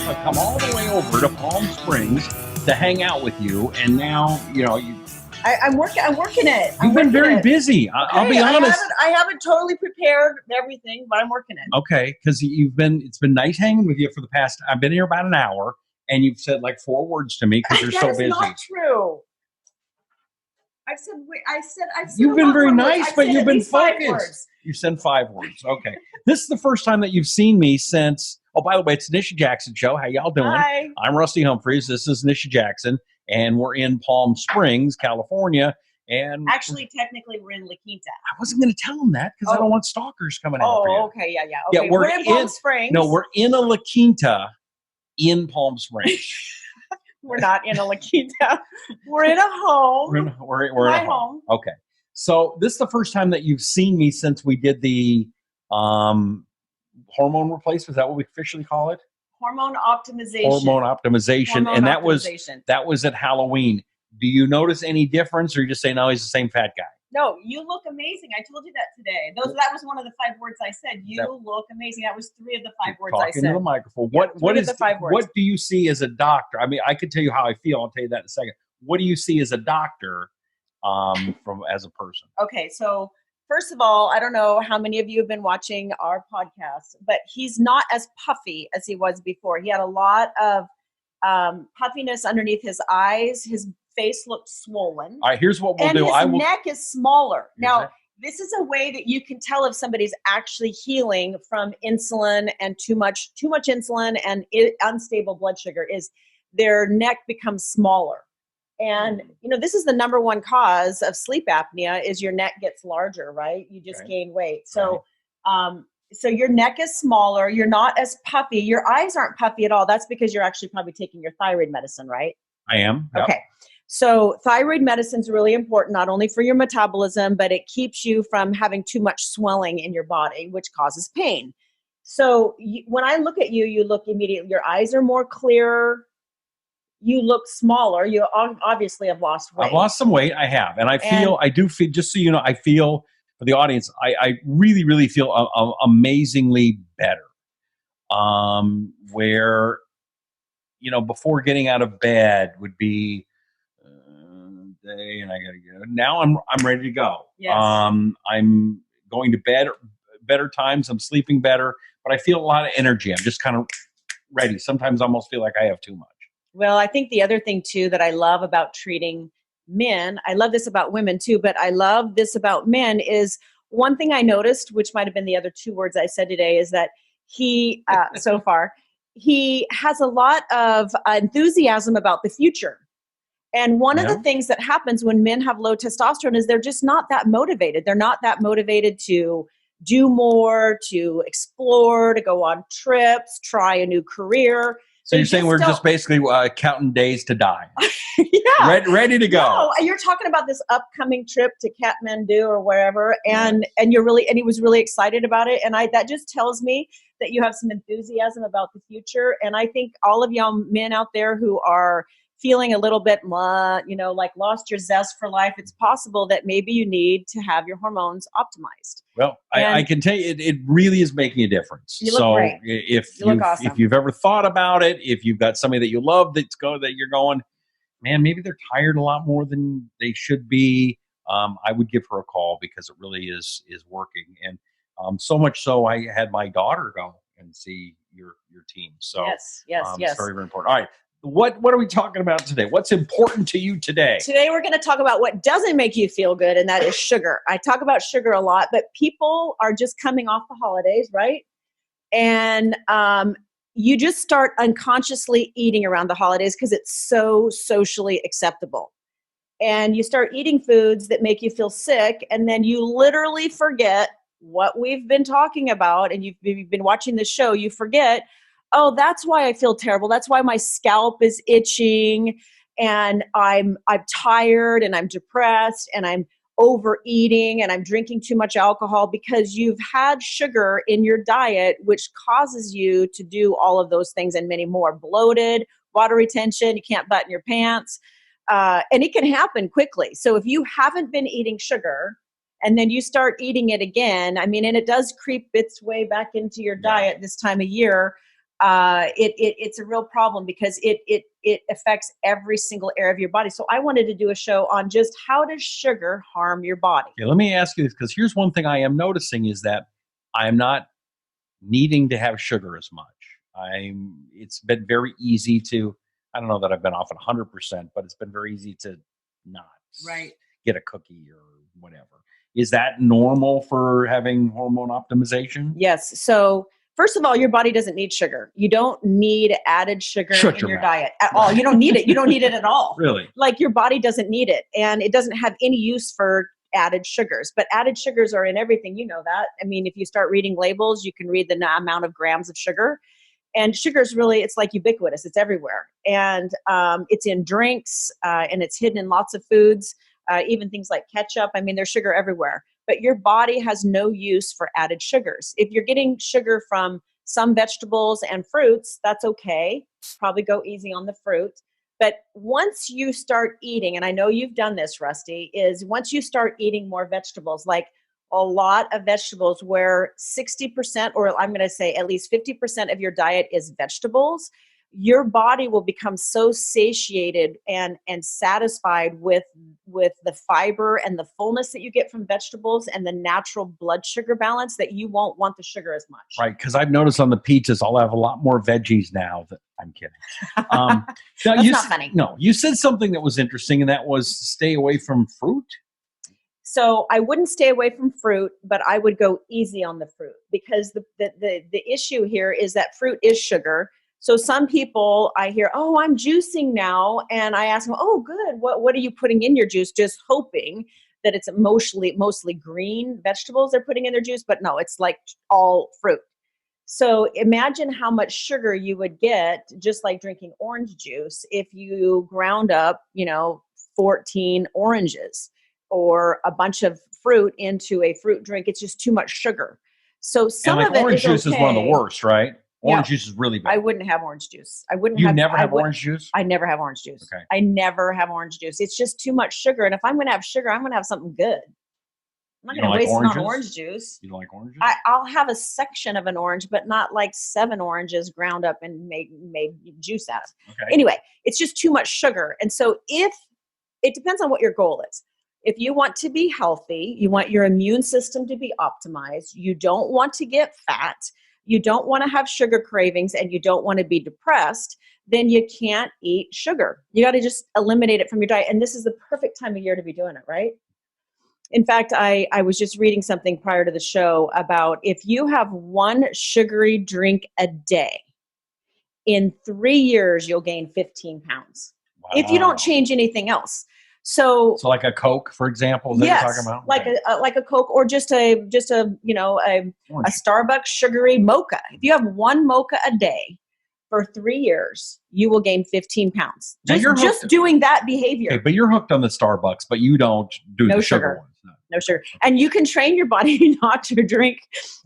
I've come all the way over to Palm Springs to hang out with you, and now I'm working it. You've been very busy. I'll be honest. I haven't totally prepared everything, but I'm working it. Okay, because it's been nice hanging with you for the past. I've been here about an hour, and you've said like 4 words to me because you're so busy. That's not true. I said. You've been very nice, but you've been focused. You said 5 words. Okay. This is the first time that you've seen me since. Oh, by the way, it's the Nisha Jackson Show. How y'all doing? Hi. I'm Rusty Humphries. This is Nisha Jackson, and we're in Palm Springs, California. And actually, technically, we're in La Quinta. I wasn't going to tell them that because I don't want stalkers coming after you. Oh, okay, yeah. Okay, we're in Palm Springs. No, we're in a La Quinta in Palm Springs. We're not in a La Quinta. We're in a home. We're in a home. Okay. So this is the first time that you've seen me since we did the hormone replacement. Is that what we officially call it? Hormone optimization. And that was at Halloween. Do you notice any difference, or you just say, no, he's the same fat guy? No, you look amazing. I told you that today. That was one of the 5 words I said. You look amazing. That was 3 of the 5 words I said. Talking to the microphone. What do you see as a doctor? I mean, I can tell you how I feel. I'll tell you that in a second. What do you see as a doctor as a person? Okay, so first of all, I don't know how many of you have been watching our podcast, but he's not as puffy as he was before. He had a lot of puffiness underneath his eyes. His face looked swollen. All right, here's what we'll do. His neck is smaller. Now, this is a way that you can tell if somebody's actually healing from insulin and too much insulin and unstable blood sugar is their neck becomes smaller. And, this is the number one cause of sleep apnea is your neck gets larger, right? You just gain weight. So, so your neck is smaller. You're not as puffy. Your eyes aren't puffy at all. That's because you're actually probably taking your thyroid medicine, right? I am. Yep. Okay. So thyroid medicine is really important, not only for your metabolism, but it keeps you from having too much swelling in your body, which causes pain. So when I look at you, you look immediately, your eyes are more clear. You look smaller. You obviously have lost weight. I've lost some weight. I have. And I do feel, just so you know, I feel for the audience, I really, really feel amazingly better. Where, before getting out of bed would be, day and I gotta go. Now I'm ready to go. Yes. I'm going to bed better times. I'm sleeping better, but I feel a lot of energy. I'm just kind of ready. Sometimes I almost feel like I have too much. Well, I think the other thing too that I love about treating men, I love this about women too, but I love this about men is one thing I noticed, which might have been the other 2 words I said today, is that he so far he has a lot of enthusiasm about the future. And one of the things that happens when men have low testosterone is they're just not that motivated. They're not that motivated to do more, to explore, to go on trips, try a new career. So you're saying we're just basically counting days to die. Yeah. Ready to go. No, you're talking about this upcoming trip to Kathmandu or wherever. And he was really excited about it. And that just tells me that you have some enthusiasm about the future. And I think all of y'all men out there who are feeling a little bit, like lost your zest for life, it's possible that maybe you need to have your hormones optimized. Well, I can tell you, it really is making a difference. You look great. If you've ever thought about it, if you've got somebody that you love that you're going, man, maybe they're tired a lot more than they should be. I would give her a call because it really is working. And so much so, I had my daughter go and see your team. So yes. It's very, very important. All right. What are we talking about today? What's important to you today? Today we're going to talk about what doesn't make you feel good, and that is sugar. I talk about sugar a lot, but people are just coming off the holidays, right? And you just start unconsciously eating around the holidays because it's so socially acceptable. And you start eating foods that make you feel sick, and then you literally forget what we've been talking about, and you've been watching the show, you forget, oh, that's why I feel terrible. That's why my scalp is itching and I'm tired and I'm depressed and I'm overeating and I'm drinking too much alcohol, because you've had sugar in your diet, which causes you to do all of those things and many more. Bloated, water retention, you can't button your pants. And it can happen quickly. So if you haven't been eating sugar and then you start eating it again, I mean, and it does creep its way back into your diet this time of year, it's a real problem, because it affects every single area of your body. So I wanted to do a show on just how does sugar harm your body. Okay, let me ask you this, because here's one thing I am noticing is that I am not needing to have sugar as much. It's been very easy to, I don't know that I've been off at 100%, but it's been very easy to not get a cookie or whatever. Is that normal for having hormone optimization? Yes. So first of all, your body doesn't need sugar. You don't need added sugar in your diet at all. You don't need it. You don't need it at all. Really? Like, your body doesn't need it, and it doesn't have any use for added sugars. But added sugars are in everything. You know that. I mean, if you start reading labels, you can read the amount of grams of sugar. And sugar is really, it's like ubiquitous. It's everywhere. And it's in drinks, and it's hidden in lots of foods, even things like ketchup. I mean, there's sugar everywhere. But your body has no use for added sugars. If you're getting sugar from some vegetables and fruits, that's okay. Probably go easy on the fruit. But once you start eating, and I know you've done this, Rusty, is once you start eating more vegetables, like a lot of vegetables, where 60%, or I'm going to say at least 50% of your diet is vegetables, your body will become so satiated and satisfied with the fiber and the fullness that you get from vegetables and the natural blood sugar balance that you won't want the sugar as much. Right, because I've noticed on the pizzas, I'll have a lot more veggies now. I'm kidding. That's not funny. No, you said something that was interesting, and that was stay away from fruit. So I wouldn't stay away from fruit, but I would go easy on the fruit, because the issue here is that fruit is sugar. So some people I hear, oh, I'm juicing now. And I ask them, oh, good. What are you putting in your juice? Just hoping that it's mostly green vegetables they're putting in their juice. But no, it's like all fruit. So imagine how much sugar you would get just like drinking orange juice if you ground up, 14 oranges or a bunch of fruit into a fruit drink. It's just too much sugar. So some of it orange juice is one of the worst, right? Orange juice is really bad. I wouldn't have orange juice. You never have orange juice? I never have orange juice. Okay. I never have orange juice. It's just too much sugar. And if I'm going to have sugar, I'm going to have something good. I'm not going to waste it on orange juice. You don't like oranges? I'll have a section of an orange, but not like 7 oranges ground up and made juice out of. Okay. Anyway, it's just too much sugar. And so it depends on what your goal is. If you want to be healthy, you want your immune system to be optimized, you don't want to get fat, you don't want to have sugar cravings, and you don't want to be depressed, then you can't eat sugar. You got to just eliminate it from your diet. And this is the perfect time of year to be doing it, right? In fact, I was just reading something prior to the show about if you have one sugary drink a day, in 3 years, you'll gain 15 pounds. Wow. If you don't change anything else. So like a Coke, for example, is that yes, you're talking about? Like a Coke, or just a Starbucks sugary mocha. If you have one mocha a day for 3 years, you will gain 15 pounds. Just doing that behavior. Okay, but you're hooked on the Starbucks, but you don't do the sugar ones. No sugar. And you can train your body not to drink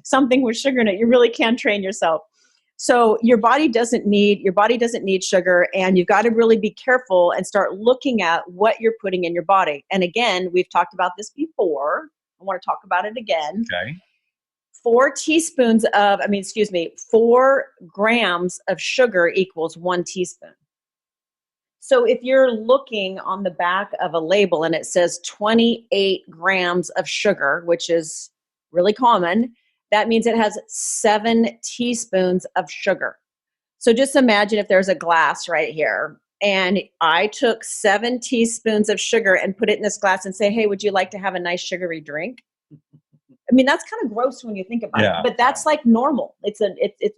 something with sugar in it. You really can train yourself. So your body doesn't need sugar, and you've got to really be careful and start looking at what you're putting in your body. And again, we've talked about this before. I want to talk about it again. Okay. 4 grams of sugar equals 1 teaspoon. So if you're looking on the back of a label and it says 28 grams of sugar, which is really common, that means it has 7 teaspoons of sugar. So just imagine if there's a glass right here and I took 7 teaspoons of sugar and put it in this glass and say, hey, would you like to have a nice sugary drink? I mean, that's kind of gross when you think about it, but that's like normal. It's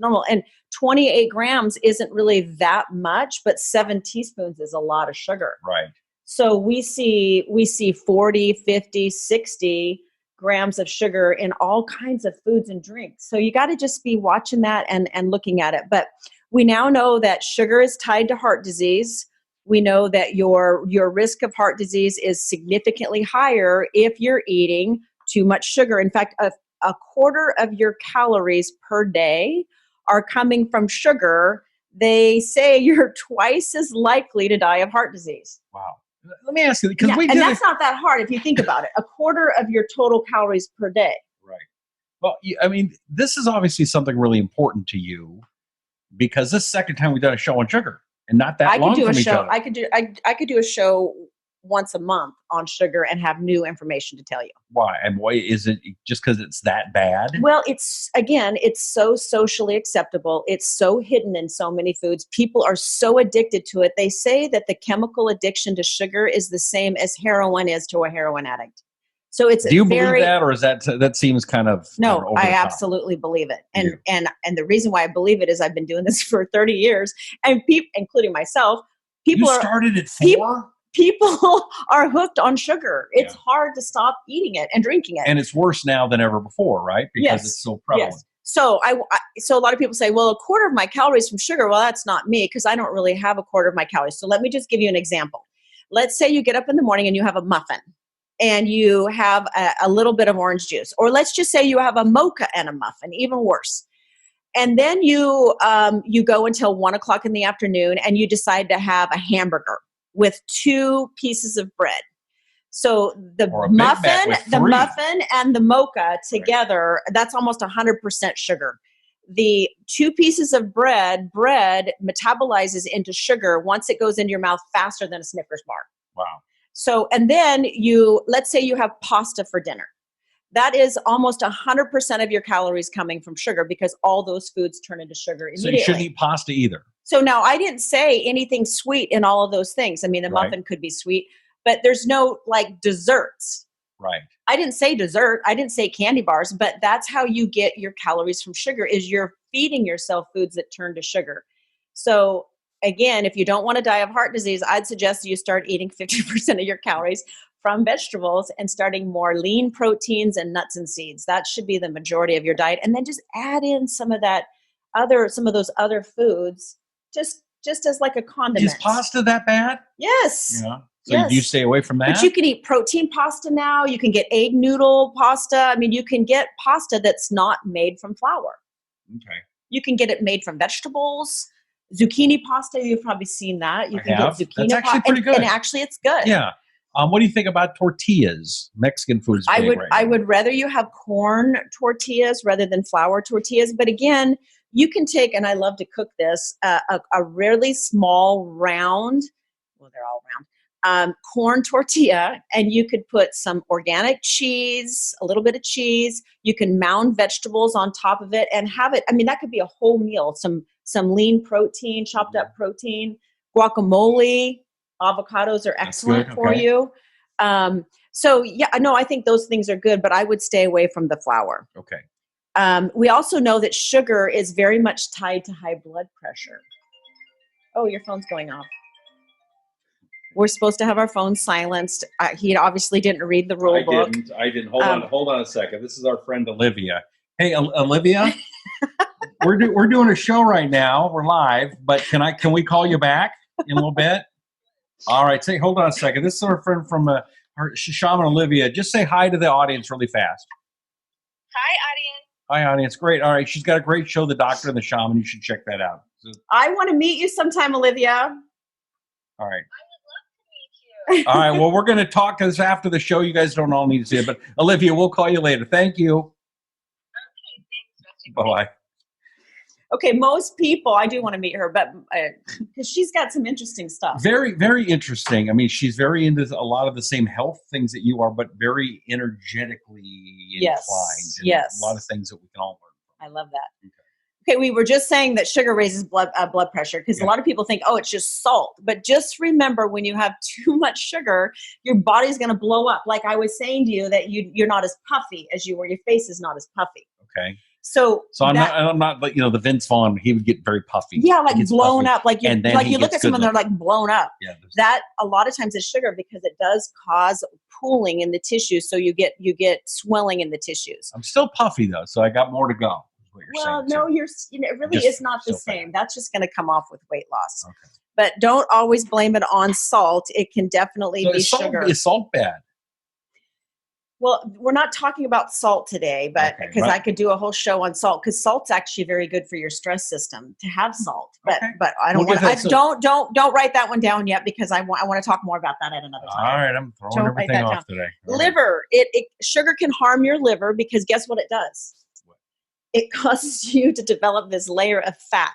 normal. And 28 grams isn't really that much, but 7 teaspoons is a lot of sugar. Right. So we see 40, 50, 60 grams of sugar in all kinds of foods and drinks. So you got to just be watching that and looking at it. But we now know that sugar is tied to heart disease. We know that your risk of heart disease is significantly higher if you're eating too much sugar. In fact, a quarter of your calories per day are coming from sugar. They say you're twice as likely to die of heart disease. Wow. Let me ask you, because and that's not that hard if you think about it. A quarter of your total calories per day. Right. Well, I mean, this is obviously something really important to you, because this is the second time we've done a show on sugar, and not that long from each other. I could do a show once a month on sugar and have new information to tell you. Why? And why is it just because it's that bad? Well, it's so socially acceptable. It's so hidden in so many foods. People are so addicted to it. They say that the chemical addiction to sugar is the same as heroin is to a heroin addict. So it's Do you believe that, or is that seems kind of no? over I the top? absolutely believe it, and the reason why I believe it is I've been doing this for 30 years, and people, including myself, You started at 4? People are hooked on sugar. It's hard to stop eating it and drinking it. And it's worse now than ever before, right? Because it's so prevalent. Yes. So so a lot of people say, well, a quarter of my calories from sugar. Well, that's not me, because I don't really have a quarter of my calories. So let me just give you an example. Let's say you get up in the morning and you have a muffin and you have a little bit of orange juice. Or let's just say you have a mocha and a muffin, even worse. And then you go until 1 o'clock in the afternoon and you decide to have a hamburger with 2 pieces of bread. So the muffin and the mocha together, that's almost 100% sugar. The 2 pieces of bread metabolizes into sugar once it goes into your mouth faster than a Snickers bar. Wow. So, and then let's say you have pasta for dinner. That is almost 100% of your calories coming from sugar, because all those foods turn into sugar immediately. So you shouldn't eat pasta either. So now, I didn't say anything sweet in all of those things. I mean, the muffin could be sweet, but there's no like desserts. Right. I didn't say dessert. I didn't say candy bars, but that's how you get your calories from sugar, is you're feeding yourself foods that turn to sugar. So again, if you don't want to die of heart disease, I'd suggest you start eating 50% of your calories from vegetables and starting more lean proteins and nuts and seeds. That should be the majority of your diet. And then just add in some of those other foods, just as like a condiment. Is pasta that bad? Yes. Yeah. So do you stay away from that? But you can eat protein pasta now. You can get egg noodle pasta. I mean, you can get pasta that's not made from flour. Okay. You can get it made from vegetables. Zucchini pasta, you've probably seen that. You can get zucchini. That's actually pretty good. And actually, it's good. Yeah. What do you think about tortillas? Mexican food is big right now. I would rather you have corn tortillas rather than flour tortillas. But again, you can take, and I love to cook this, a really small round, well, they're all round, corn tortilla, and you could put some organic cheese, a little bit of cheese. You can mound vegetables on top of it and have it. I mean, that could be a whole meal. Some lean protein, chopped up protein, guacamole, avocados are excellent for you. So yeah, no, I think those things are good, but I would stay away from the flour. Okay. We also know that sugar is very much tied to high blood pressure. Oh, your phone's going off. We're supposed to have our phones silenced. He obviously didn't read the rule book. I didn't. Hold on a second. This is our friend Olivia. Hey, Olivia, we're doing a show right now. We're live, but can we call you back in a little bit? All right. Hold on a second. This is our friend from Shaman Olivia. Just say hi to the audience really fast. Hi, audience. Hi, audience. Great. All right. She's got a great show, The Doctor and the Shaman. You should check that out. I want to meet you sometime, Olivia. All right. I would love to meet you. All right. Well, we're going to talk this after the show. You guys don't all need to see it, but Olivia, we'll call you later. Thank you. Okay. Thanks, Rusty. Bye-bye. Okay, most people, I do want to meet her, but because she's got some interesting stuff. Very, very interesting. I mean, she's very into a lot of the same health things that you are, but very energetically inclined. Yes. A lot of things that we can all learn from. I love that. Okay, we were just saying that sugar raises blood pressure, because a lot of people think, oh, it's just salt. But just remember, when you have too much sugar, your body's going to blow up. Like I was saying to you, that you're not as puffy as you were. Your face is not as puffy. Okay. So I'm not like, the Vince Vaughn, he would get very puffy. Yeah, like blown up. Like you look at someone, they're like blown up. Yeah, that a lot of times is sugar, because it does cause pooling in the tissues. So you get swelling in the tissues. I'm still puffy though, so I got more to go. Is what you're saying, no, it really is not the same. That's just going to come off with weight loss. Okay. But don't always blame it on salt. It can definitely So be sugar. is salt bad? Well, we're not talking about salt today, but Okay, because right. I could do a whole show on salt, because salt's actually very good for your stress system to have salt. But Okay. but I don't We'll want. get that, Don't write that one down yet, because I want to talk more about that at another All time. right, I'm throwing Don't write everything that off down. today. All right. Liver. Sugar can harm your liver, because guess what it does? What? It causes you to develop this layer of fat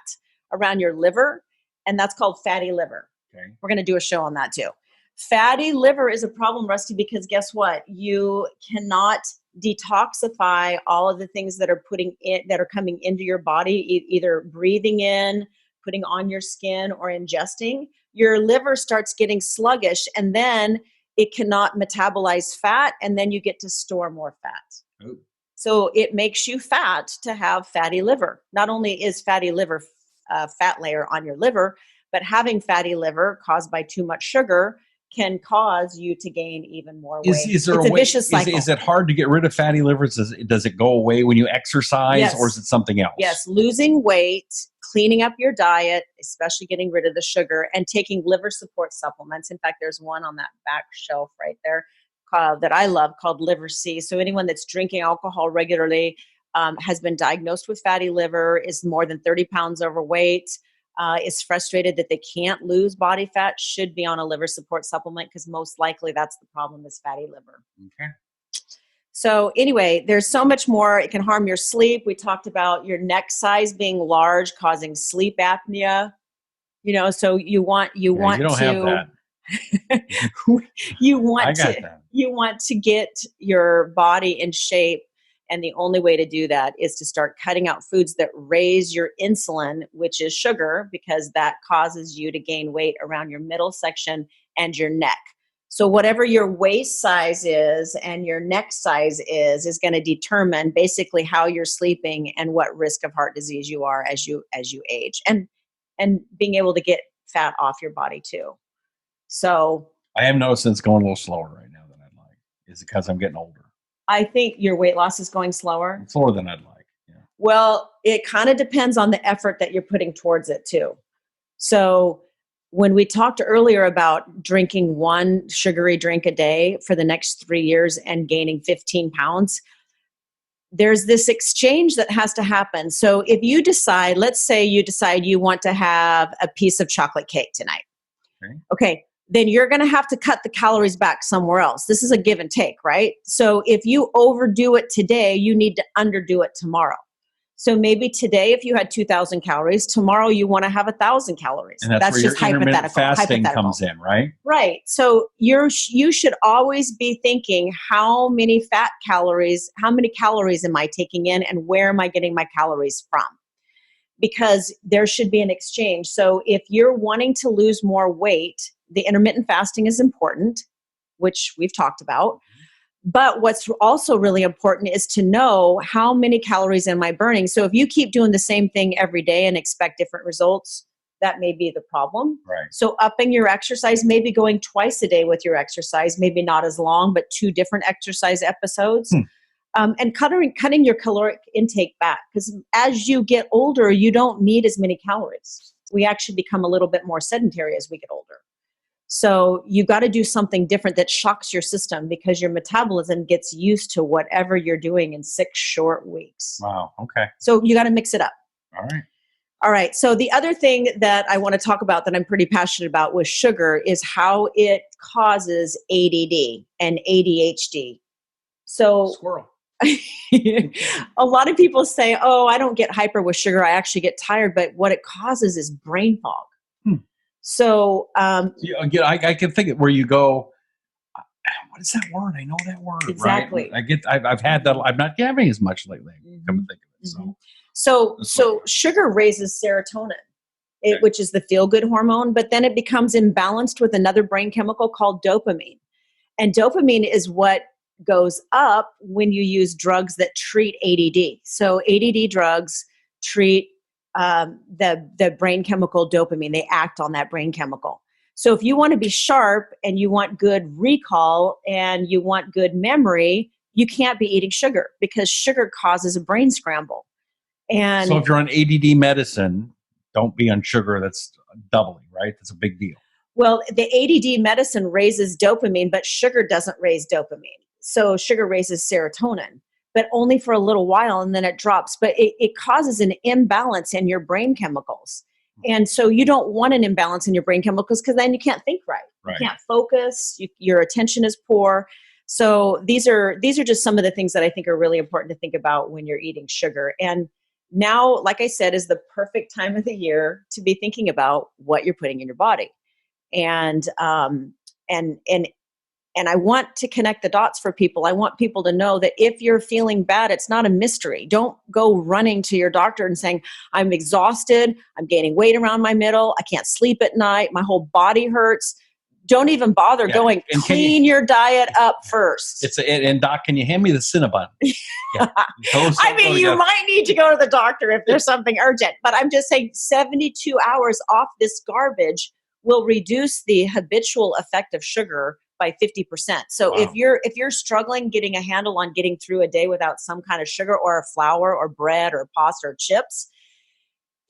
around your liver, and that's called fatty liver. Okay. We're going to do a show on that too. Fatty liver is a problem, Rusty, because guess what? You cannot detoxify all of the things that are coming into your body, either breathing in, putting on your skin, or ingesting. Your liver starts getting sluggish, and then it cannot metabolize fat, and then you get to store more fat. Ooh. So it makes you fat to have fatty liver. Not only is fatty liver a fat layer on your liver, but having fatty liver caused by too much sugar can cause you to gain even more weight. Is there it's a vicious cycle. Is it hard to get rid of fatty livers? Does it go away when you exercise, Yes. or is it something else? Yes, losing weight, cleaning up your diet, especially getting rid of the sugar, and taking liver support supplements. In fact, there's one on that back shelf right there that I love called Liver C. So anyone that's drinking alcohol regularly, has been diagnosed with fatty liver, is more than 30 pounds overweight, is frustrated that they can't lose body fat, should be on a liver support supplement, because most likely that's the problem, is fatty liver. Okay. So anyway, there's so much more. It can harm your sleep. We talked about your neck size being large, causing sleep apnea. So you want You don't have that. you want I got to that. you want to get your body in shape, and the only way to do that is to start cutting out foods that raise your insulin, which is sugar, because that causes you to gain weight around your middle section and your neck. So whatever your waist size is and your neck size is going to determine basically how you're sleeping and what risk of heart disease you are as you age, and being able to get fat off your body too. So I am noticing it's going a little slower right now than I'd like. Is it because I'm getting older? I think your weight loss is going slower. Slower than I'd like. Yeah. Well, it kind of depends on the effort that you're putting towards it too. So when we talked earlier about drinking one sugary drink a day for the next 3 years and gaining 15 pounds, there's this exchange that has to happen. So if you decide, let's say you decide you want to have a piece of chocolate cake tonight. Okay. Then you're going to have to cut the calories back somewhere else. This is a give and take, right? So if you overdo it today, you need to underdo it tomorrow. So maybe today, if you had 2,000 calories, tomorrow you want to have 1,000 calories. And that's where just your intermittent fasting hypothetical. comes in, right? Right. So you should always be thinking, how many calories am I taking in, and where am I getting my calories from? Because there should be an exchange. So if you're wanting to lose more weight, the intermittent fasting is important, which we've talked about. But what's also really important is to know, how many calories am I burning? So if you keep doing the same thing every day and expect different results, that may be the problem. Right. So upping your exercise, maybe going twice a day with your exercise, maybe not as long, but 2 different exercise episodes. And cutting your caloric intake back, because as you get older, you don't need as many calories. We actually become a little bit more sedentary as we get older. So you got to do something different that shocks your system, because your metabolism gets used to whatever you're doing in 6 short weeks. Wow. Okay. So you got to mix it up. All right. All right. So the other thing that I want to talk about that I'm pretty passionate about with sugar is how it causes ADD and ADHD. So Squirrel. a lot of people say, oh, I don't get hyper with sugar, I actually get tired. But what it causes is brain fog. So yeah, I can think of where you go, what is that word? I know that word. Exactly. Right? I've had that. I'm not having as much lately. Come to think of it. So sugar raises serotonin, which is the feel-good hormone, but then it becomes imbalanced with another brain chemical called dopamine. And dopamine is what goes up when you use drugs that treat ADD. So ADD drugs treat the brain chemical dopamine. They act on that brain chemical. So if you want to be sharp and you want good recall and you want good memory, you can't be eating sugar, because sugar causes a brain scramble. And so if you're on ADD medicine, don't be on sugar. That's doubling, right? right? That's a big deal. Well, the ADD medicine raises dopamine, but sugar doesn't raise dopamine. So sugar raises serotonin, but only for a little while, and then it drops. But it causes an imbalance in your brain chemicals. And so you don't want an imbalance in your brain chemicals because then you can't think right. You can't focus. Your attention is poor. So these are just some of the things that I think are really important to think about when you're eating sugar. And now, like I said, is the perfect time of the year to be thinking about what you're putting in your body. And I want to connect the dots for people. I want people to know that if you're feeling bad, it's not a mystery. Don't go running to your doctor and saying, I'm exhausted, I'm gaining weight around my middle, I can't sleep at night, my whole body hurts. Don't even bother going. Clean your diet up first. And Doc, can you hand me the Cinnabon? Yeah. I mean, you might need to go to the doctor if there's something urgent. But I'm just saying 72 hours off this garbage will reduce the habitual effect of sugar by 50%. So if you're struggling getting a handle on getting through a day without some kind of sugar or a flour or bread or pasta or chips,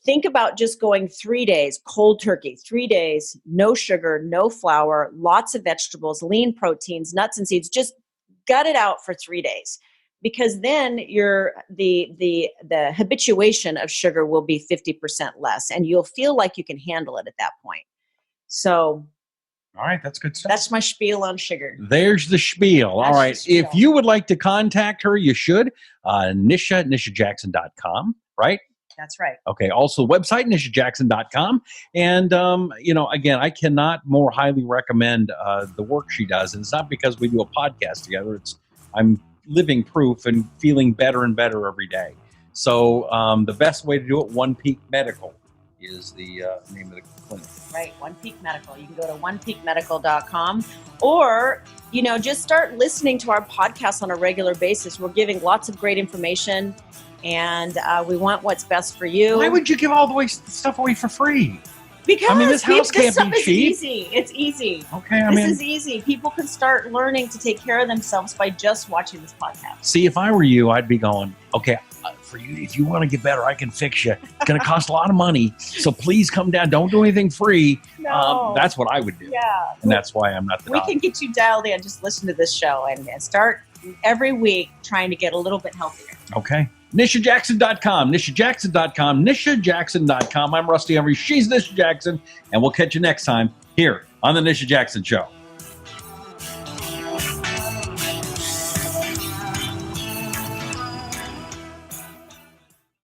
think about just going 3 days, cold turkey, 3 days, no sugar, no flour, lots of vegetables, lean proteins, nuts and seeds. Just gut it out for 3 days, because then the habituation of sugar will be 50% less, and you'll feel like you can handle it at that point. So, all right, that's good stuff. That's my spiel on sugar. There's the spiel. All right. If you would like to contact her, you should. NishaJackson.com, right? That's right. Okay. Also, website, NishaJackson.com. And, again, I cannot more highly recommend the work she does. And it's not because we do a podcast together. I'm living proof and feeling better and better every day. So the best way to do it, One Peak Medical is the name of the clinic. Right, One Peak Medical. You can go to onepeakmedical.com, or, just start listening to our podcast on a regular basis. We're giving lots of great information, and we want what's best for you. Why would you give all the stuff away for free? Because this house can't be cheap. Easy. It's easy. Okay, this is easy. People can start learning to take care of themselves by just watching this podcast. See, if I were you, I'd be going, okay, for you, if you want to get better, I can fix you. It's going to cost a lot of money, so please come down. Don't do anything free. No. That's what I would do. Yeah. And that's why I'm not the doctor. We can get you dialed in. Just listen to this show and start every week trying to get a little bit healthier. Okay. NishaJackson.com, NishaJackson.com, NishaJackson.com. I'm Rusty Humphries. She's Nisha Jackson. And we'll catch you next time here on The Nisha Jackson Show.